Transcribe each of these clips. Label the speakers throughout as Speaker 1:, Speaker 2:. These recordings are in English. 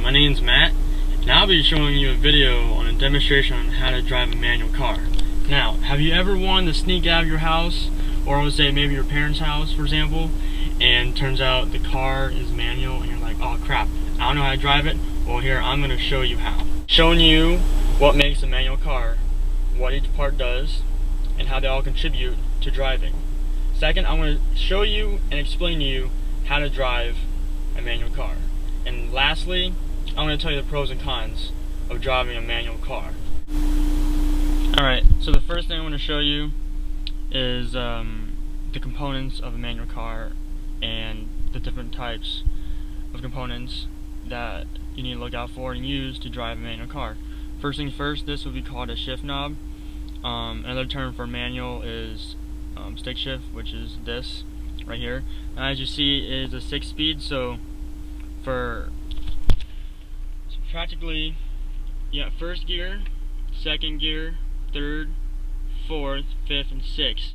Speaker 1: my name's Matt, and I'll be showing you a video on a demonstration on how to drive a manual car. Now, have you ever wanted to sneak out of your house, or I would say maybe your parents' house, for example, and turns out the car is manual and you're like, oh crap, I don't know how to drive it? Well, here, I'm going to show you how. Showing you what makes a manual car, what each part does, and how they all contribute to driving. Second, I'm going to show you and explain to you how to drive a manual car. And lastly, I'm going to tell you the pros and cons of driving a manual car. Alright, so the first thing I'm going to show you is the components of a manual car and the different types of components that you need to look out for and use to drive a manual car. First things first, this would be called a shift knob. Another term for manual is stick shift, which is this right here. Now, as you see, it is a 6-speed, so practically you got first gear, second gear, third, fourth, fifth, and sixth.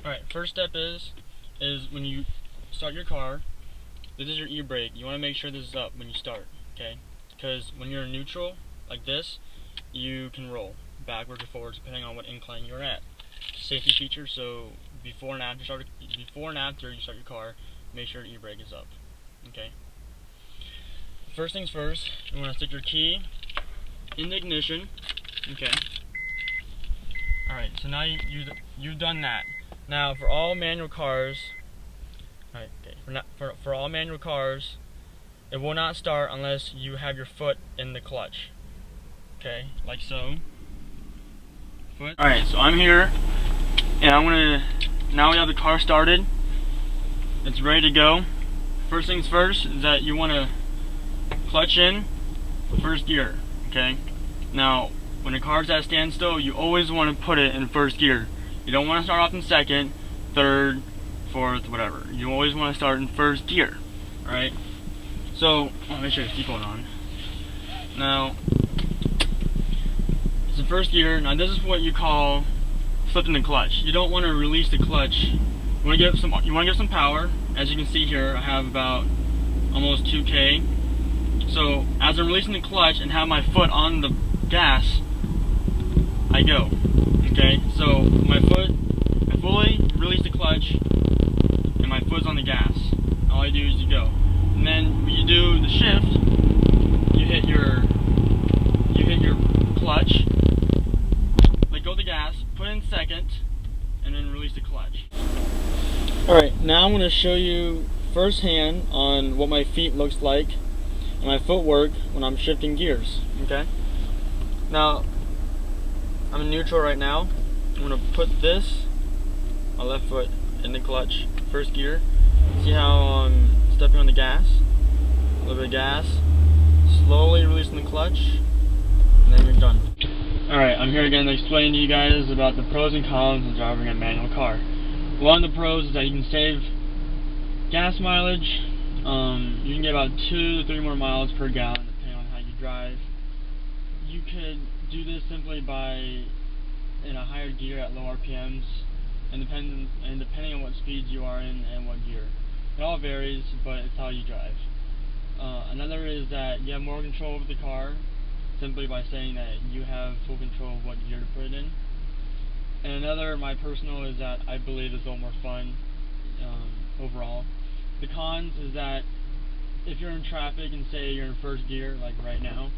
Speaker 1: Alright, first step is when you start your car, this is your e-brake. You want to make sure this is up when you start, okay? Because when you're in neutral, like this, you can roll backwards or forwards depending on what incline you're at. Safety feature, so before and after you start your car, make sure the e-brake is up, okay? First things first, you want to stick your key in the ignition, okay? Alright, so now you've done that. Now for all manual cars, for all manual cars, it will not start unless you have your foot in the clutch, okay? Like so. Alright, so I'm here, and now we have the car started. It's ready to go. First things first is that you want to clutch in first gear, okay? Now, when the car's at a standstill, you always want to put it in first gear. You don't want to start off in second, third, fourth, whatever. You always want to start in first gear, alright? So, I'll make sure the seatbelt on. Now, it's the first gear. Now, this is what you call flipping the clutch. You don't want to release the clutch. You want to give some power. As you can see here, I have about almost 2K. So as I'm releasing the clutch and have my foot on the gas, I go. Okay, so I fully release the clutch and my foot's on the gas. All I do is you go. And then when you do the shift, you hit your clutch, let go of the gas, put in second, and then release the clutch. Alright, now I'm going to show you firsthand on what my feet looks like and my footwork when I'm shifting gears, okay? Now, I'm in neutral right now. I'm going to put my left foot in the clutch, first gear. See how I'm stepping on the gas? A little bit of gas. Slowly releasing the clutch, and then you're done. Alright, I'm here again to explain to you guys about the pros and cons of driving a manual car. One of the pros is that you can save gas mileage. You can get about 2 to 3 more miles per gallon depending on how you drive. You could do this simply by in a higher gear at low RPMs, and depending on what speeds you are in and what gear. It all varies, but it's how you drive. Another is that you have more control over the car simply by saying that you have full control of what gear to put it in. And another, my personal, is that I believe it's a little more fun overall. The cons is that if you're in traffic and say you're in first gear, like right now,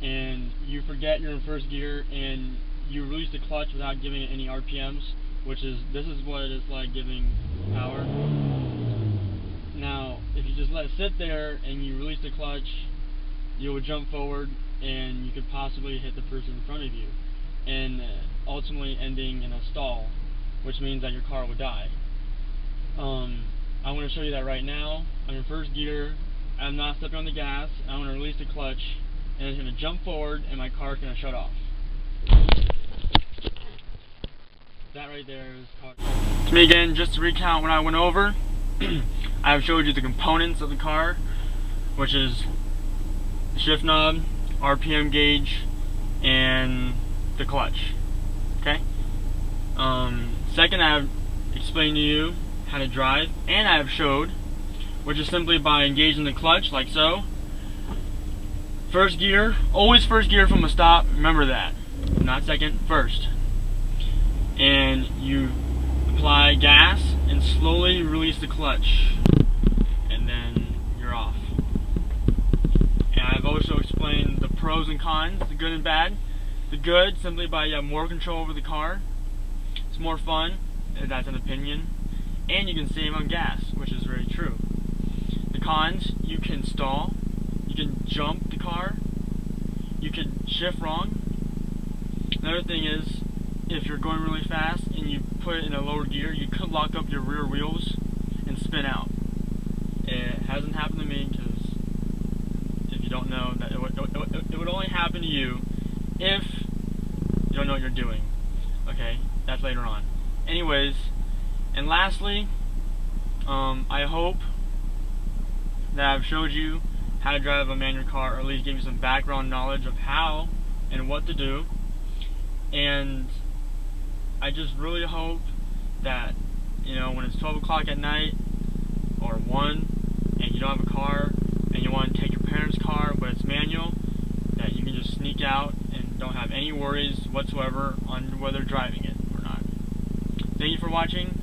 Speaker 1: and you forget you're in first gear and you release the clutch without giving it any RPMs, this is what it is like giving power. Now, if you just let it sit there and you release the clutch, you would jump forward and you could possibly hit the person in front of you, and ultimately ending in a stall, which means that your car would die. I'm going to show you that right now. I'm in first gear, I'm not stepping on the gas, I'm going to release the clutch, and it's going to jump forward and my car is going to shut off. That right there is car. To me again, just to recount what I went over, I have showed you the components of the car, which is the shift knob, RPM gauge, and the clutch. Okay? Second, I have explained to you how to drive, and I have showed which is simply by engaging the clutch like so. First gear, always first gear from a stop, remember that. Not second, first. And you apply gas and slowly release the clutch, and then you're off. And I've also explained the pros and cons, the good and bad. The good, simply by you have more control over the car. It's more fun, that's an opinion. And you can save on gas, which is very true. The cons, you can stall, you can jump the car, you can shift wrong. Another thing is, if you're going really fast and you put it in a lower gear, you could lock up your rear wheels and spin out. It hasn't happened to me, because if you don't know, that it would only happen to you if you don't know what you're doing. Okay, that's later on. Anyways, and lastly, I hope that I've showed you how to drive a manual car, or at least give you some background knowledge of how and what to do. And I just really hope that, you know, when it's 12 o'clock at night or 1 and you don't have a car and you want to take your parents' car but it's manual, that you can just sneak out and don't have any worries whatsoever on whether driving it or not. Thank you for watching.